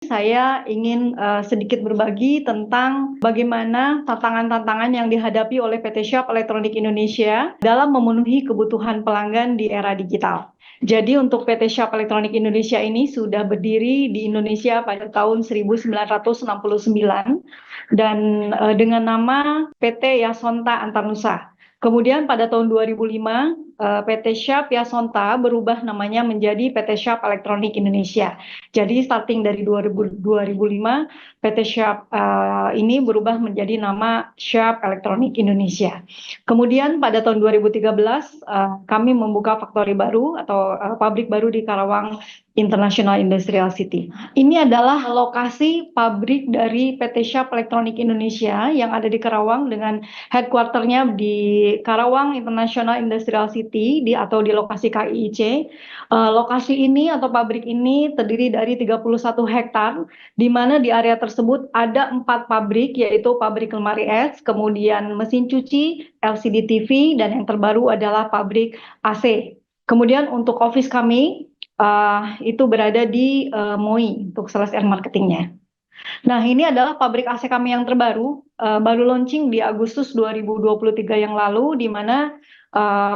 Saya ingin sedikit berbagi tentang bagaimana tantangan-tantangan yang dihadapi oleh PT Shop Elektronik Indonesia dalam memenuhi kebutuhan pelanggan di era digital. Jadi untuk PT Shop Elektronik Indonesia ini sudah berdiri di Indonesia pada tahun 1969 dan dengan nama PT Yasonta Antarnusa. Kemudian pada tahun 2005, PT Shop Yasonta berubah namanya menjadi PT Shop Elektronik Indonesia. Jadi starting dari 2005, PT Shop ini berubah menjadi nama Shop Elektronik Indonesia. Kemudian pada tahun 2013, kami membuka faktori baru atau pabrik baru di Karawang International Industrial City. Ini adalah lokasi pabrik dari PT Shop Elektronik Indonesia yang ada di Karawang dengan headquarternya di Karawang International Industrial City atau di lokasi KIIC. Lokasi ini atau pabrik ini terdiri dari 31 hektar, di mana di area tersebut ada 4 pabrik, yaitu pabrik lemari es, kemudian mesin cuci, LCD TV, dan yang terbaru adalah pabrik AC. Kemudian untuk office kami, itu berada di MOI untuk sales and marketingnya. Nah, ini adalah pabrik AC kami yang terbaru, baru launching di Agustus 2023 yang lalu, di mana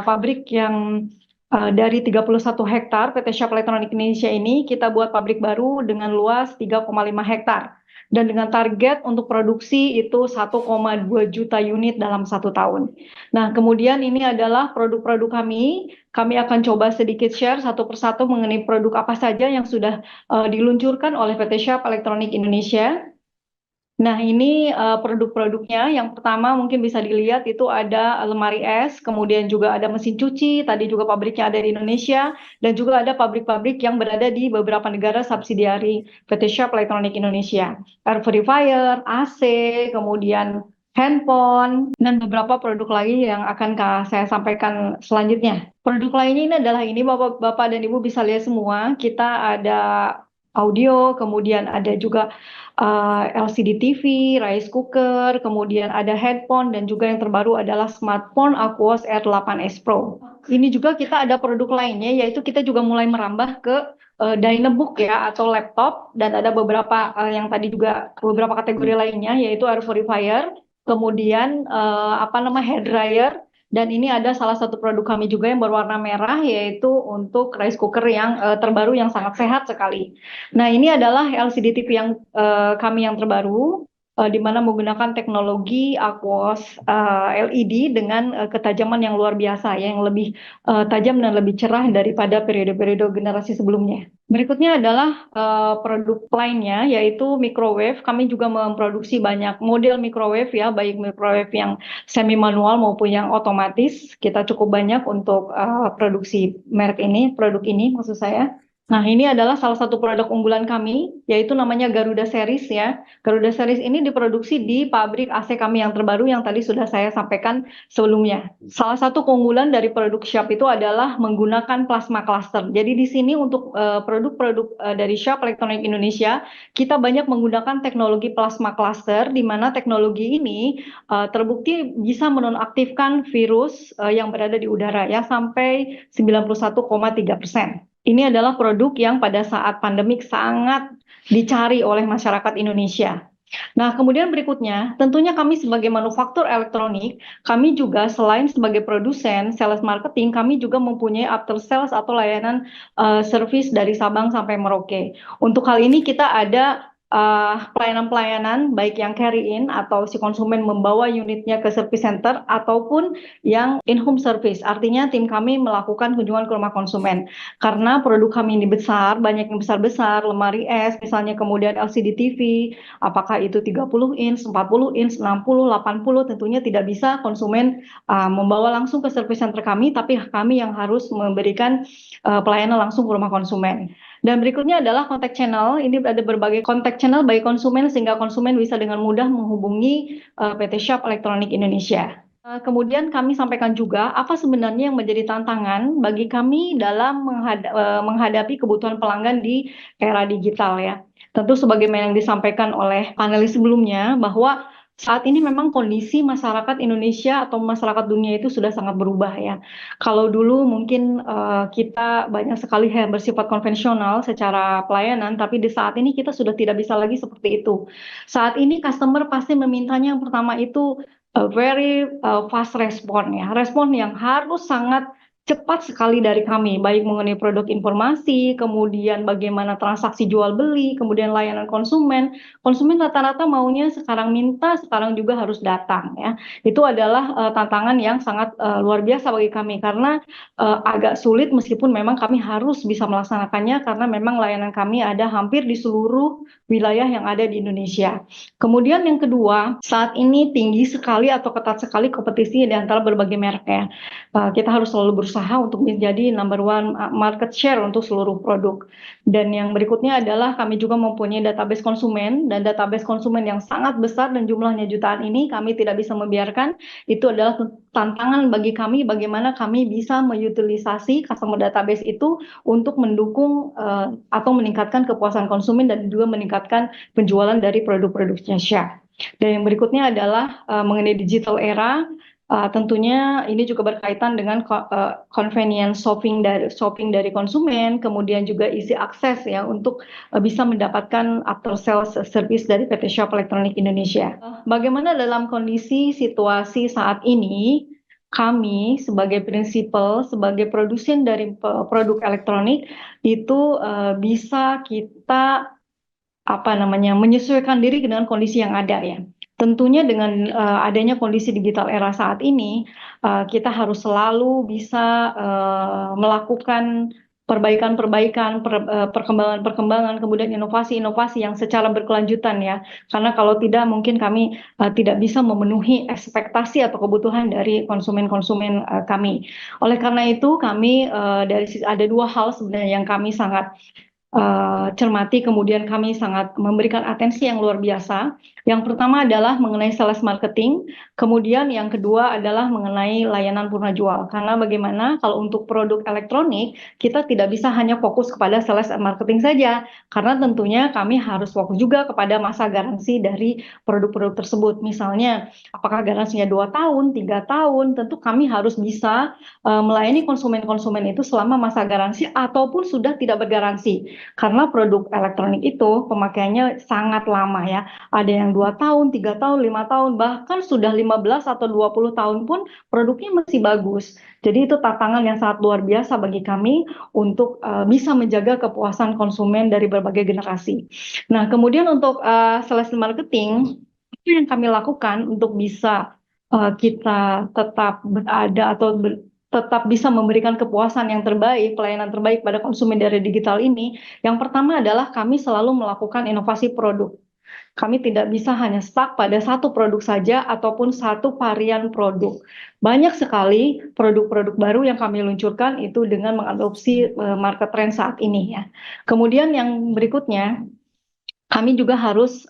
pabrik yang dari 31 hektar PT Shop Elektronik Indonesia ini kita buat pabrik baru dengan luas 3,5 hektar. Dan dengan target untuk produksi itu 1,2 juta unit dalam 1 tahun. Nah, kemudian ini adalah produk-produk kami. Kami akan coba sedikit share satu persatu mengenai produk apa saja yang sudah diluncurkan oleh PT Shop Elektronik Indonesia. Nah, ini produk-produknya. Yang pertama mungkin bisa dilihat itu ada lemari es, kemudian juga ada mesin cuci, tadi juga pabriknya ada di Indonesia, dan juga ada pabrik-pabrik yang berada di beberapa negara subsidiari PT Shop Elektronik Indonesia. Air purifier, AC, kemudian handphone, dan beberapa produk lagi yang akan saya sampaikan selanjutnya. Produk lainnya ini adalah ini, Bapak dan Ibu bisa lihat semua, kita ada audio, kemudian ada juga LCD TV, rice cooker, kemudian ada headphone, dan juga yang terbaru adalah smartphone Aquos R8S Pro. Ini juga kita ada produk lainnya, yaitu kita juga mulai merambah ke Dynebook ya, atau laptop, dan ada beberapa yang tadi juga beberapa kategori lainnya, yaitu air purifier, kemudian hair dryer, dan ini ada salah satu produk kami juga yang berwarna merah, yaitu untuk rice cooker yang terbaru yang sangat sehat sekali. Nah, ini adalah LCD TV yang kami yang terbaru, di mana menggunakan teknologi Aquos LED dengan ketajaman yang luar biasa, yang lebih tajam dan lebih cerah daripada periode-periode generasi sebelumnya. Berikutnya adalah produk lainnya, yaitu microwave. Kami juga memproduksi banyak model microwave ya, baik microwave yang semi manual maupun yang otomatis. Kita cukup banyak untuk produksi merek ini, produk ini maksud saya. Nah, ini adalah salah satu produk unggulan kami, yaitu namanya Garuda Series ya. Garuda Series ini diproduksi di pabrik AC kami yang terbaru yang tadi sudah saya sampaikan sebelumnya. Salah satu keunggulan dari produk Shop itu adalah menggunakan plasma cluster. Jadi di sini untuk produk-produk dari Shop Elektronik Indonesia, kita banyak menggunakan teknologi plasma cluster, di mana teknologi ini terbukti bisa menonaktifkan virus yang berada di udara ya, sampai 91,3%. Ini adalah produk yang pada saat pandemik sangat dicari oleh masyarakat Indonesia. Nah, kemudian berikutnya, tentunya kami sebagai manufaktur elektronik, kami juga selain sebagai produsen, sales marketing, kami juga mempunyai after sales atau layanan service dari Sabang sampai Merauke. Untuk hal ini kita ada pelayanan-pelayanan baik yang carry-in atau si konsumen membawa unitnya ke service center ataupun yang in-home service. Artinya tim kami melakukan kunjungan ke rumah konsumen. Karena produk kami ini besar, banyak yang besar-besar, lemari es, misalnya kemudian LCD TV, apakah itu 30 inch, 40 inch, 60, 80, tentunya tidak bisa konsumen membawa langsung ke service center kami, tapi kami yang harus memberikan pelayanan langsung ke rumah konsumen. Dan berikutnya adalah kontak channel. Ini ada berbagai kontak channel bagi konsumen sehingga konsumen bisa dengan mudah menghubungi PT Shop Elektronik Indonesia. Kemudian kami sampaikan juga apa sebenarnya yang menjadi tantangan bagi kami dalam menghadapi kebutuhan pelanggan di era digital ya. Tentu sebagaimana yang disampaikan oleh panelis sebelumnya bahwa Saat ini memang kondisi masyarakat Indonesia atau masyarakat dunia itu sudah sangat berubah ya. Kalau dulu mungkin kita banyak sekali yang bersifat konvensional secara pelayanan, tapi di saat ini kita sudah tidak bisa lagi seperti itu. Saat ini customer pasti memintanya yang pertama itu very fast respon ya, respon yang harus sangat cepat sekali dari kami, baik mengenai produk informasi, kemudian bagaimana transaksi jual beli, kemudian layanan konsumen. Konsumen rata-rata maunya sekarang minta, sekarang juga harus datang ya. Itu adalah tantangan yang sangat luar biasa bagi kami karena agak sulit meskipun memang kami harus bisa melaksanakannya karena memang layanan kami ada hampir di seluruh wilayah yang ada di Indonesia. Kemudian yang kedua, saat ini tinggi sekali atau ketat sekali kompetisi di antara berbagai merek ya. Kita harus selalu berusaha untuk menjadi number one market share untuk seluruh produk. Dan yang berikutnya adalah kami juga mempunyai database konsumen, dan database konsumen yang sangat besar dan jumlahnya jutaan ini kami tidak bisa membiarkan. Itu adalah tantangan bagi kami bagaimana kami bisa mengutilisasi customer database itu untuk mendukung atau meningkatkan kepuasan konsumen dan juga meningkatkan penjualan dari produk-produknya Syah. Dan yang berikutnya adalah mengenai digital era. Tentunya ini juga berkaitan dengan convenience shopping dari konsumen, kemudian juga easy access ya untuk bisa mendapatkan after sales service dari PT Shop Elektronik Indonesia. Bagaimana dalam kondisi situasi saat ini? Kami sebagai prinsipal, sebagai produsen dari produk elektronik itu bisa kita menyesuaikan diri dengan kondisi yang ada ya. Tentunya dengan adanya kondisi digital era saat ini, kita harus selalu bisa melakukan perbaikan-perbaikan, perkembangan-perkembangan, kemudian inovasi-inovasi yang secara berkelanjutan ya. Karena kalau tidak mungkin kami tidak bisa memenuhi ekspektasi atau kebutuhan dari konsumen-konsumen kami. Oleh karena itu kami ada dua hal sebenarnya yang kami sangat cermati, kemudian kami sangat memberikan atensi yang luar biasa. Yang pertama adalah mengenai sales marketing, kemudian yang kedua adalah mengenai layanan purna jual. Karena bagaimana kalau untuk produk elektronik, kita tidak bisa hanya fokus kepada sales and marketing saja, karena tentunya kami harus fokus juga kepada masa garansi dari produk-produk tersebut. Misalnya, apakah garansinya 2 tahun, 3 tahun, tentu kami harus bisa melayani konsumen-konsumen itu selama masa garansi ataupun sudah tidak bergaransi. Karena produk elektronik itu pemakaiannya sangat lama ya. Ada yang 2 tahun, 3 tahun, 5 tahun, bahkan sudah 15 atau 20 tahun pun produknya masih bagus. Jadi itu tantangan yang sangat luar biasa bagi kami untuk bisa menjaga kepuasan konsumen dari berbagai generasi. Nah, kemudian untuk sales marketing, apa yang kami lakukan untuk bisa kita tetap berada atau tetap bisa memberikan kepuasan yang terbaik, pelayanan terbaik pada konsumen dari digital ini. Yang pertama adalah kami selalu melakukan inovasi produk. Kami tidak bisa hanya stuck pada satu produk saja ataupun satu varian produk. Banyak sekali produk-produk baru yang kami luncurkan itu dengan mengadopsi market trend saat ini ya. Kemudian yang berikutnya, kami juga harus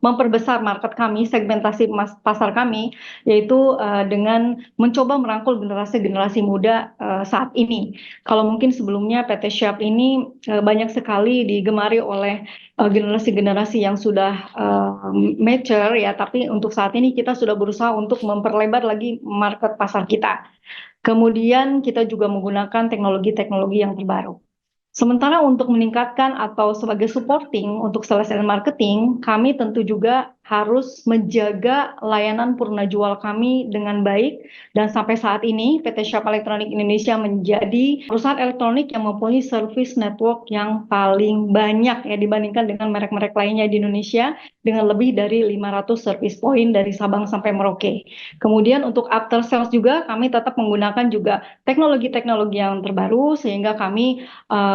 memperbesar market kami, segmentasi pasar kami, yaitu dengan mencoba merangkul generasi-generasi muda saat ini. Kalau mungkin sebelumnya PT Shop ini banyak sekali digemari oleh generasi-generasi yang sudah mature ya, tapi untuk saat ini kita sudah berusaha untuk memperlebar lagi market pasar kita. Kemudian kita juga menggunakan teknologi-teknologi yang terbaru. Sementara untuk meningkatkan atau sebagai supporting untuk sales and marketing, kami tentu juga harus menjaga layanan purna jual kami dengan baik, dan sampai saat ini PT Shop Elektronik Indonesia menjadi perusahaan elektronik yang mempunyai service network yang paling banyak ya dibandingkan dengan merek-merek lainnya di Indonesia dengan lebih dari 500 service point dari Sabang sampai Merauke. Kemudian untuk after sales juga kami tetap menggunakan juga teknologi-teknologi yang terbaru sehingga kami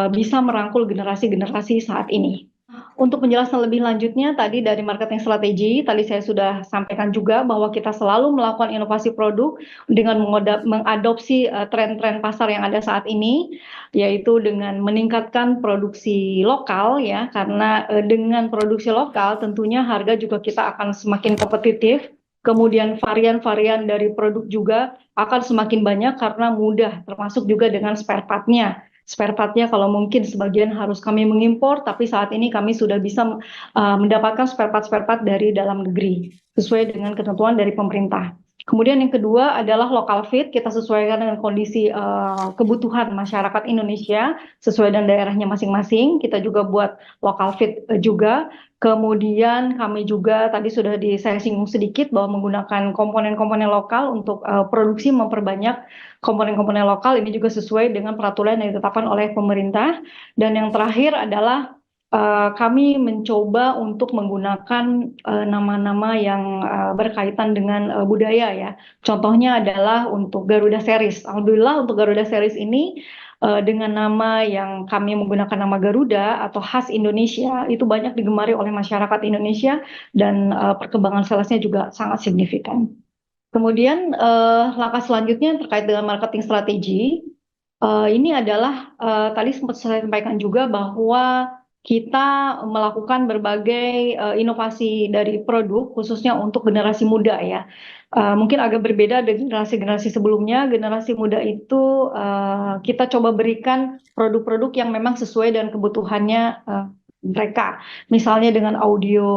bisa merangkul generasi-generasi saat ini. Untuk penjelasan lebih lanjutnya tadi dari marketing strategi, tadi saya sudah sampaikan juga bahwa kita selalu melakukan inovasi produk dengan mengadopsi tren-tren pasar yang ada saat ini, yaitu dengan meningkatkan produksi lokal ya, karena dengan produksi lokal tentunya harga juga kita akan semakin kompetitif. Kemudian varian-varian dari produk juga akan semakin banyak karena mudah, termasuk juga dengan spare part-nya. spare partnya kalau mungkin sebagian harus kami mengimpor, tapi saat ini kami sudah bisa mendapatkan spare part dari dalam negeri sesuai dengan ketentuan dari pemerintah. Kemudian yang kedua adalah local fit, kita sesuaikan dengan kondisi kebutuhan masyarakat Indonesia sesuai dengan daerahnya masing-masing. Kita juga buat local fit juga. Kemudian kami juga tadi sudah saya singgung sedikit bahwa menggunakan komponen-komponen lokal untuk produksi memperbanyak komponen-komponen lokal ini juga sesuai dengan peraturan yang ditetapkan oleh pemerintah. Dan yang terakhir adalah kami mencoba untuk menggunakan nama-nama yang berkaitan dengan budaya ya. Contohnya adalah untuk Garuda Series. Alhamdulillah untuk Garuda Series ini dengan nama yang kami menggunakan nama Garuda atau khas Indonesia itu banyak digemari oleh masyarakat Indonesia dan perkembangan salesnya juga sangat signifikan. Kemudian langkah selanjutnya terkait dengan marketing strategi. Ini adalah tadi sempat saya sampaikan juga bahwa kita melakukan berbagai inovasi dari produk khususnya untuk generasi muda ya. Mungkin agak berbeda dengan generasi-generasi sebelumnya. Generasi muda itu kita coba berikan produk-produk yang memang sesuai dengan kebutuhannya mereka. Misalnya dengan audio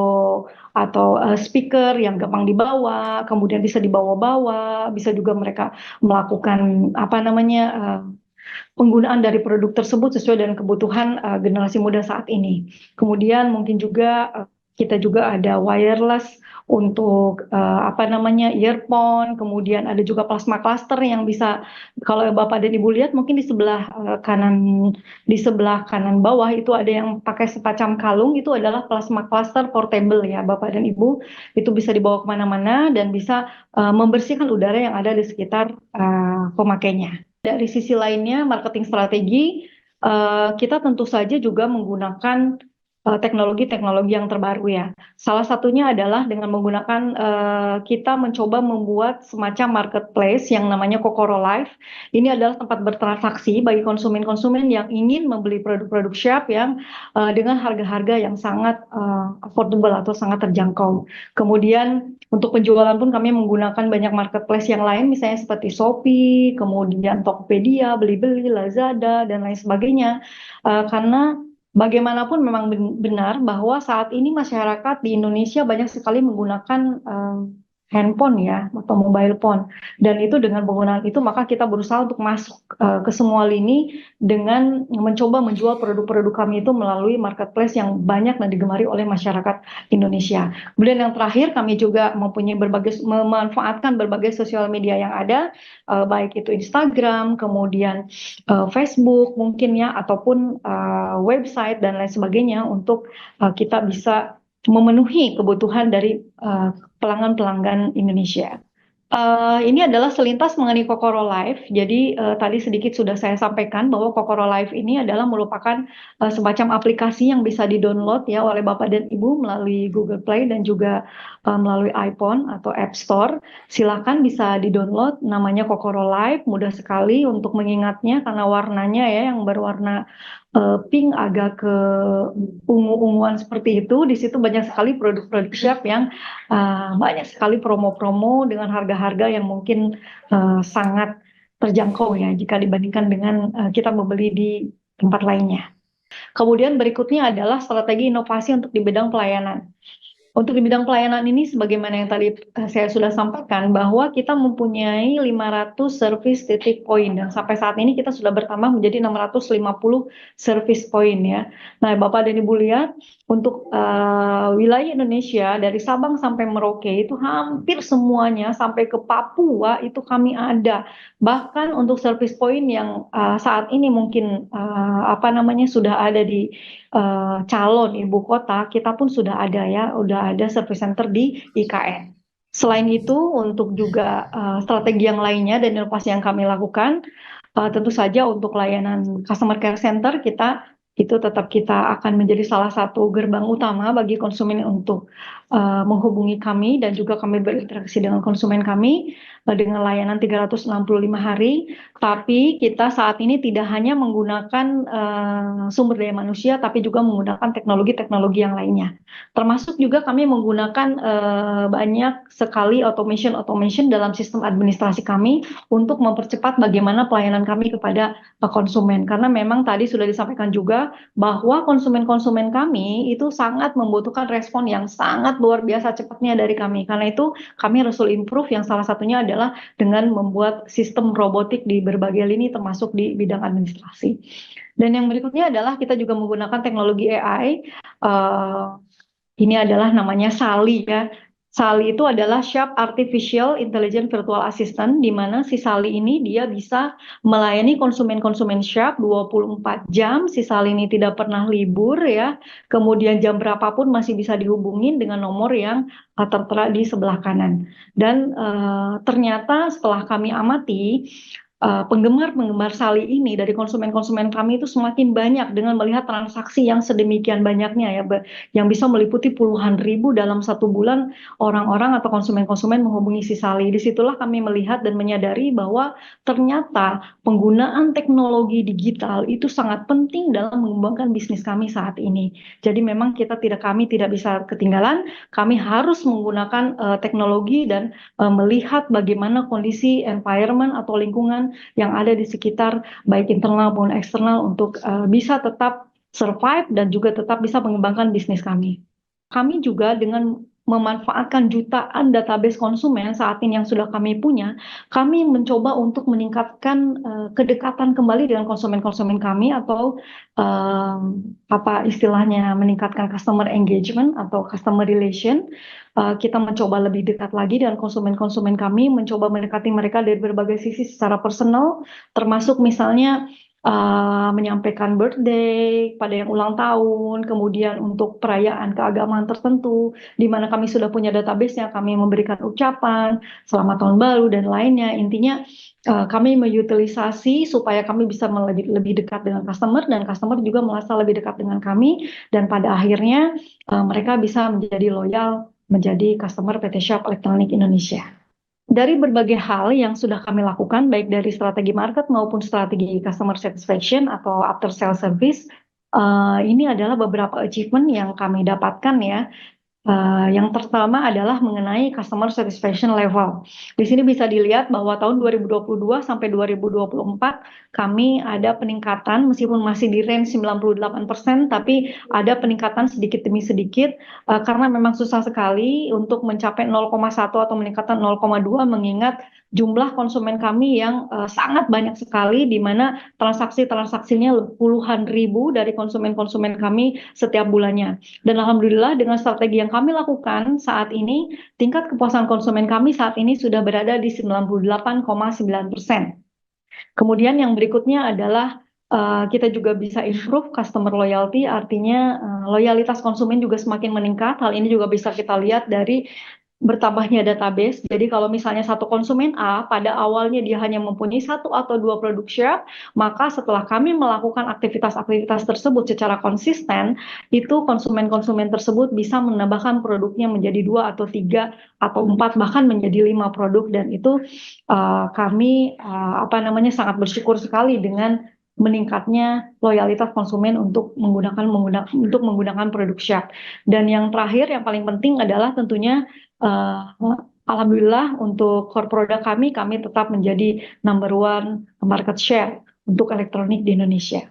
atau speaker yang gampang dibawa, kemudian bisa dibawa-bawa, bisa juga mereka melakukan apa namanya penggunaan dari produk tersebut sesuai dengan kebutuhan generasi muda saat ini. Kemudian mungkin juga kita juga ada wireless untuk apa namanya earphone, kemudian ada juga plasma cluster yang bisa kalau Bapak dan Ibu lihat mungkin di sebelah kanan bawah itu ada yang pakai semacam kalung itu adalah plasma cluster portable ya Bapak dan Ibu itu bisa dibawa kemana-mana dan bisa membersihkan udara yang ada di sekitar pemakainya. Dari sisi lainnya, marketing strategi, kita tentu saja juga menggunakan teknologi-teknologi yang terbaru ya. Salah satunya adalah dengan menggunakan kita mencoba membuat semacam marketplace yang namanya Kokoro Life. Ini adalah tempat bertransaksi bagi konsumen-konsumen yang ingin membeli produk-produk Sharp yang dengan harga-harga yang sangat affordable atau sangat terjangkau. Kemudian untuk penjualan pun kami menggunakan banyak marketplace yang lain, misalnya seperti Shopee, kemudian Tokopedia, Blibli, Lazada, dan lain sebagainya. Karena bagaimanapun memang benar bahwa saat ini masyarakat di Indonesia banyak sekali menggunakan handphone ya atau mobile phone dan itu dengan penggunaan itu maka kita berusaha untuk masuk ke semua lini dengan mencoba menjual produk-produk kami itu melalui marketplace yang banyak dan digemari oleh masyarakat Indonesia. Kemudian yang terakhir kami juga mempunyai memanfaatkan berbagai sosial media yang ada baik itu Instagram, kemudian Facebook mungkin ya ataupun website dan lain sebagainya untuk kita bisa memenuhi kebutuhan dari pelanggan-pelanggan Indonesia. Ini adalah selintas mengenai Kokoro Live. Jadi tadi sedikit sudah saya sampaikan bahwa Kokoro Live ini adalah merupakan semacam aplikasi yang bisa di-download ya oleh Bapak dan Ibu melalui Google Play dan juga melalui iPhone atau App Store. Silakan bisa di-download. Namanya Kokoro Live. Mudah sekali untuk mengingatnya karena warnanya ya yang berwarna pink agak ke ungu-unguan seperti itu. Di situ banyak sekali produk-produk Sharp yang banyak sekali promo-promo dengan harga-harga yang mungkin sangat terjangkau ya jika dibandingkan dengan kita membeli di tempat lainnya. Kemudian berikutnya adalah strategi inovasi untuk di bidang pelayanan. Untuk di bidang pelayanan ini sebagaimana yang tadi saya sudah sampaikan bahwa kita mempunyai 500 service titik point dan sampai saat ini kita sudah bertambah menjadi 650 service point ya. Nah, Bapak dan Ibu lihat untuk wilayah Indonesia dari Sabang sampai Merauke itu hampir semuanya sampai ke Papua itu kami ada. Bahkan untuk service point yang saat ini mungkin apa namanya sudah ada di calon ibu kota, kita pun sudah ada ya, udah ada service center di IKN. Selain itu, untuk juga strategi yang lainnya dan inovasi yang kami lakukan, tentu saja untuk layanan customer care center kita itu tetap kita akan menjadi salah satu gerbang utama bagi konsumen untuk menghubungi kami, dan juga kami berinteraksi dengan konsumen kami dengan layanan 365 hari. Tapi kita saat ini tidak hanya menggunakan sumber daya manusia, tapi juga menggunakan teknologi-teknologi yang lainnya. Termasuk juga kami menggunakan banyak sekali automation dalam sistem administrasi kami untuk mempercepat bagaimana pelayanan kami kepada konsumen. Karena memang tadi sudah disampaikan juga bahwa konsumen-konsumen kami itu sangat membutuhkan respon yang sangat luar biasa cepatnya dari kami. Karena itu kami harus improve, yang salah satunya adalah dengan membuat sistem robotik di berbagai lini termasuk di bidang administrasi. Dan yang berikutnya adalah kita juga menggunakan teknologi AI. Ini adalah namanya Sally ya. Sally itu adalah Sharp Artificial Intelligence Virtual Assistant, di mana si Sally ini dia bisa melayani konsumen-konsumen Sharp 24 jam. Si Sally ini tidak pernah libur ya. Kemudian jam berapapun masih bisa dihubungin dengan nomor yang tertera di sebelah kanan. Dan ternyata setelah kami amati, penggemar-penggemar Sally ini dari konsumen-konsumen kami itu semakin banyak dengan melihat transaksi yang sedemikian banyaknya ya, yang bisa meliputi puluhan ribu dalam satu bulan orang-orang atau konsumen-konsumen menghubungi si Sally. Disitulah kami melihat dan menyadari bahwa ternyata penggunaan teknologi digital itu sangat penting dalam mengembangkan bisnis kami saat ini. Jadi memang kami tidak bisa ketinggalan, kami harus menggunakan teknologi dan melihat bagaimana kondisi environment atau lingkungan yang ada di sekitar baik internal maupun eksternal untuk bisa tetap survive dan juga tetap bisa mengembangkan bisnis kami. Kami juga dengan memanfaatkan jutaan database konsumen saat ini yang sudah kami punya, kami mencoba untuk meningkatkan kedekatan kembali dengan konsumen-konsumen kami, atau apa istilahnya, meningkatkan customer engagement atau customer relation. Kita mencoba lebih dekat lagi dengan konsumen-konsumen kami, mencoba mendekati mereka dari berbagai sisi secara personal, termasuk misalnya menyampaikan birthday pada yang ulang tahun, kemudian untuk perayaan keagamaan tertentu, di mana kami sudah punya database-nya, kami memberikan ucapan selamat tahun baru dan lainnya. Intinya kami mengutilisasi supaya kami bisa lebih dekat dengan customer, dan customer juga merasa lebih dekat dengan kami, dan pada akhirnya mereka bisa menjadi loyal menjadi customer PT Shop Elektronik Indonesia. Dari berbagai hal yang sudah kami lakukan, baik dari strategi market maupun strategi customer satisfaction atau after sale service, ini adalah beberapa achievement yang kami dapatkan ya. Yang pertama adalah mengenai customer satisfaction level. Di sini bisa dilihat bahwa tahun 2022 sampai 2024 kami ada peningkatan, meskipun masih di range 98%, tapi ada peningkatan sedikit demi sedikit karena memang susah sekali untuk mencapai 0,1 atau meningkatan 0,2, mengingat jumlah konsumen kami yang sangat banyak sekali, di mana transaksinya puluhan ribu dari konsumen-konsumen kami setiap bulannya. Dan alhamdulillah dengan strategi yang kami lakukan saat ini, tingkat kepuasan konsumen kami saat ini sudah berada di 98,9%. Kemudian yang berikutnya adalah kita juga bisa improve customer loyalty, artinya loyalitas konsumen juga semakin meningkat. Hal ini juga bisa kita lihat dari bertambahnya database. Jadi kalau misalnya satu konsumen A pada awalnya dia hanya mempunyai satu atau dua produk Shop, maka setelah kami melakukan aktivitas-aktivitas tersebut secara konsisten, itu konsumen-konsumen tersebut bisa menambahkan produknya menjadi 2 atau 3 atau 4, bahkan menjadi 5 produk. Dan itu kami sangat bersyukur sekali dengan meningkatnya loyalitas konsumen untuk menggunakan produk Shop. Dan yang terakhir, yang paling penting adalah tentunya alhamdulillah untuk core produk kami tetap menjadi number one market share untuk elektronik di Indonesia.